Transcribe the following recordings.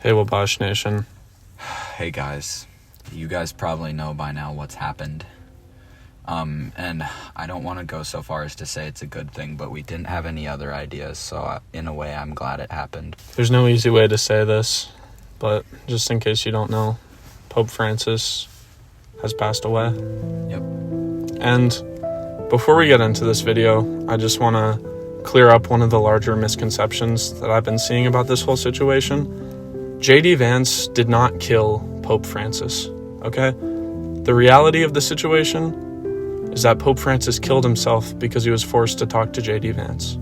Hey, Wabash Nation. Hey guys, you guys probably know by now what's happened. And I don't want to go so far as to say it's a good thing, but we didn't have any other ideas, so in a way I'm glad it happened. There's no easy way to say this, but just in case you don't know, Pope Francis has passed away. Yep. And before we get into this video, I just want to clear up one of the larger misconceptions that I've been seeing about this whole situation. J.D. Vance did not kill Pope Francis, okay? The reality of the situation is that Pope Francis killed himself because he was forced to talk to J.D. Vance.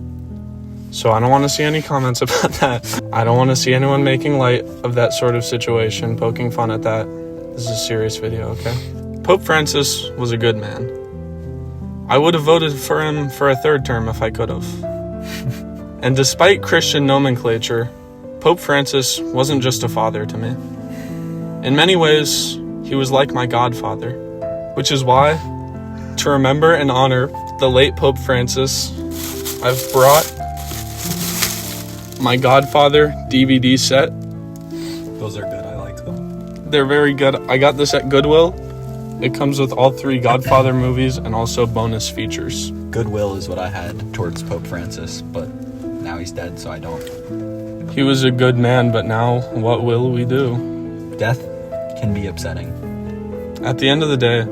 So I don't want to see any comments about that. I don't want to see anyone making light of that sort of situation, poking fun at that. This is a serious video, okay? Pope Francis was a good man. I would have voted for him for a third term if I could have. And despite Christian nomenclature, Pope Francis wasn't just a father to me. In many ways, he was like my godfather, which is why, to remember and honor the late Pope Francis, I've brought my Godfather DVD set. Those are good, I like them. They're very good. I got this at Goodwill. It comes with all 3 Godfather movies and also bonus features. Goodwill is what I had towards Pope Francis, but now he's dead, so I don't. He was a good man, but now what will we do? Death can be upsetting. At the end of the day,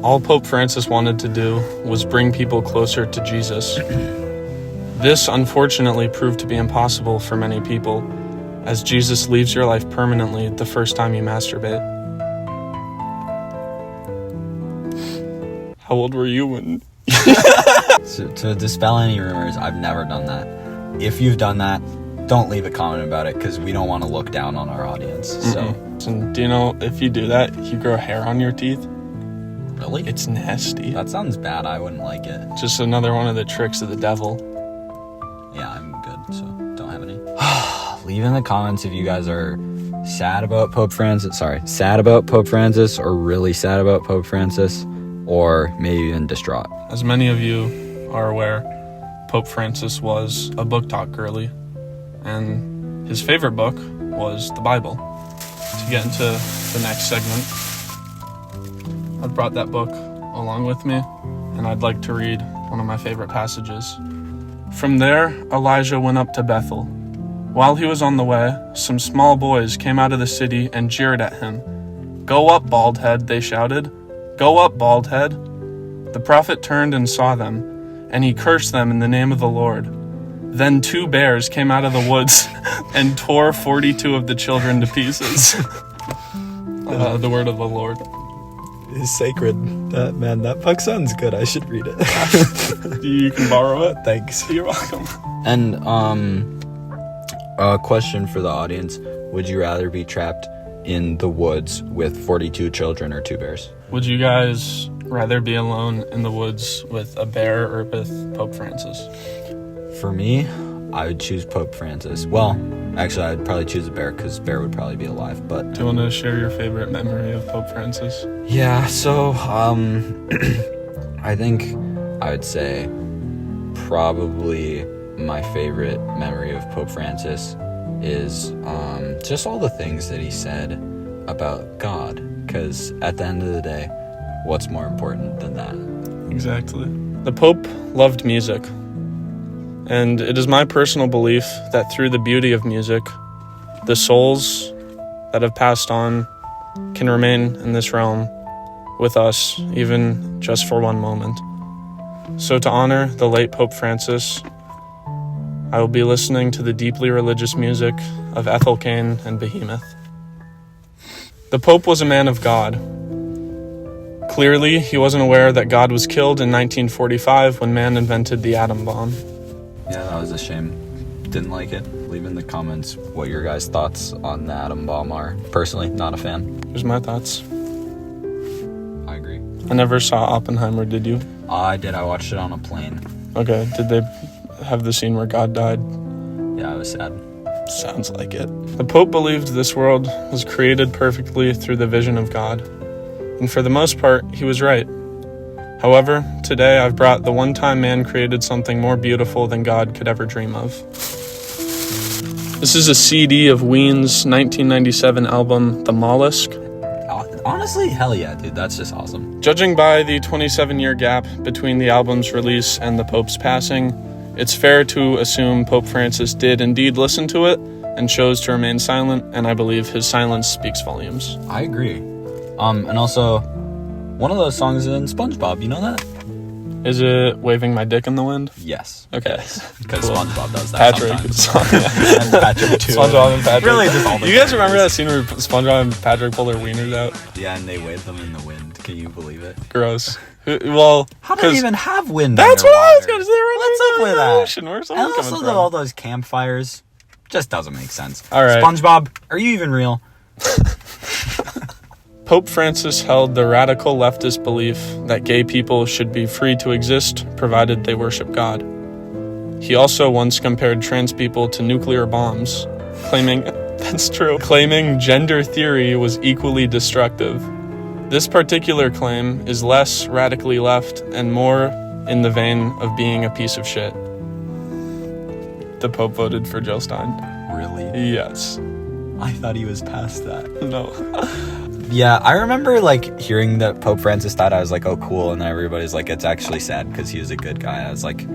all Pope Francis wanted to do was bring people closer to Jesus. This unfortunately proved to be impossible for many people, as Jesus leaves your life permanently the first time you masturbate. How old were you when... So, to dispel any rumors, I've never done that. If you've done that, don't leave a comment about it, because we don't want to look down on our audience. So, And do you know, if you do that, you grow hair on your teeth? really? It's nasty. That sounds bad. I wouldn't like it. Just another one of the tricks of the devil. Yeah, I'm good, so don't have any. Leave in the comments if you guys are sad about Pope Francis, or really sad about Pope Francis, or maybe even distraught. As many of you are aware, Pope Francis was a book talk girly, and his favorite book was the Bible. To get into the next segment, I've brought that book along with me, and I'd like to read one of my favorite passages. From there, Elijah went up to Bethel. While he was on the way, some small boys came out of the city and jeered at him. "Go up, bald head," they shouted. "Go up, bald head." The prophet turned and saw them, and he cursed them in the name of the Lord. Then 2 bears came out of the woods and tore 42 of the children to pieces. The word of the Lord. It's sacred. That book sounds good. I should read it. You can borrow it. Thanks. You're welcome. And a question for the audience: would you rather be trapped in the woods with 42 children or 2 bears? Would you guys rather be alone in the woods with a bear or with Pope Francis? For me, I would choose Pope Francis. Well, actually, I'd probably choose a bear, because bear would probably be alive. But Do you want to share your favorite memory of Pope Francis? yeah, so I think I would say probably my favorite memory of Pope Francis is just all the things that he said about God. Because at the end of the day, what's more important than that? Exactly. The Pope loved music. And it is my personal belief that through the beauty of music, the souls that have passed on can remain in this realm with us, even just for one moment. So to honor the late Pope Francis, I will be listening to the deeply religious music of Ethel Cain and Behemoth. The Pope was a man of God. Clearly, he wasn't aware that God was killed in 1945 when man invented the atom bomb. Yeah, that was a shame. Didn't like it. Leave in the comments what your guys' thoughts on the atom bomb are. Personally, not a fan. Here's my thoughts. I agree. I never saw Oppenheimer, did you? I did. I watched it on a plane. Okay, did they have the scene where God died? Yeah, it was sad. Sounds like it. The Pope believed this world was created perfectly through the vision of God. And for the most part, he was right. However, today I've brought the one time man created something more beautiful than God could ever dream of. This is a CD of Ween's 1997 album, The Mollusk. Honestly, hell yeah, dude. That's just awesome. Judging by the 27-year gap between the album's release and the Pope's passing, it's fair to assume Pope Francis did indeed listen to it and chose to remain silent, and I believe his silence speaks volumes. I agree. And also, one of those songs is in SpongeBob. You know that? Is it Waving My Dick in the Wind? Yes. Okay. Because Cool. SpongeBob does that Patrick. sometimes. And Patrick too. SpongeBob and Patrick. Really just all the You guys remember that scene where SpongeBob and Patrick pull their wieners out? Yeah, and they wave them in the wind. Can you believe it? Gross. Well, How do they even have wind? that's what I was underwater? going to say. What's up with that? Ocean. Where's the And wind coming also from? all those campfires. Just doesn't make sense. All right. SpongeBob, are you even real? Pope Francis held the radical leftist belief that gay people should be free to exist provided they worship God. He also once compared trans people to nuclear bombs, claiming gender theory was equally destructive. This particular claim is less radically left and more in the vein of being a piece of shit. The Pope voted for Jill Stein. Really? Yes. I thought he was past that. No. Yeah, I remember like hearing that Pope Francis died. I was like, oh, cool. And then everybody's like, it's actually sad because he was a good guy. I was like,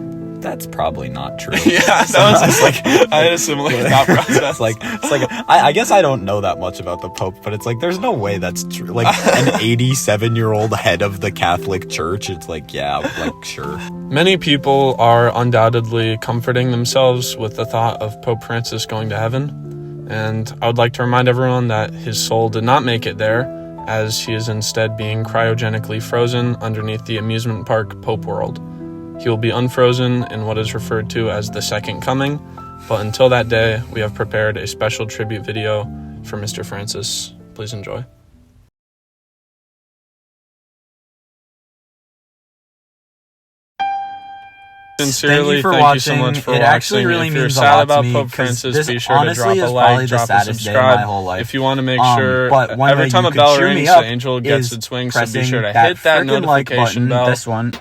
that's probably not true. Yeah, that was like, I had a similar thought process. it's like I guess I don't know that much about the Pope, but it's like there's no way that's true. Like an 87-year-old head of the Catholic Church. It's like, yeah, like sure. Many people are undoubtedly comforting themselves with the thought of Pope Francis going to heaven. And I would like to remind everyone that his soul did not make it there, as he is instead being cryogenically frozen underneath the amusement park Pope World. He will be unfrozen in what is referred to as the Second Coming, but until that day, we have prepared a special tribute video for Mr. Francis. Please enjoy. Sincerely, thank you so much for watching. It actually really if you're means a sad lot about to me, Pope 'cause Francis, this be sure to honestly drop a is probably like, the drop a saddest day of my subscribe. whole life. If you want to make sure but one every way time you a could bell cheer rings, me the up angel gets is its wings, so be pressing sure to that hit that frickin' like notification button, bell. this one.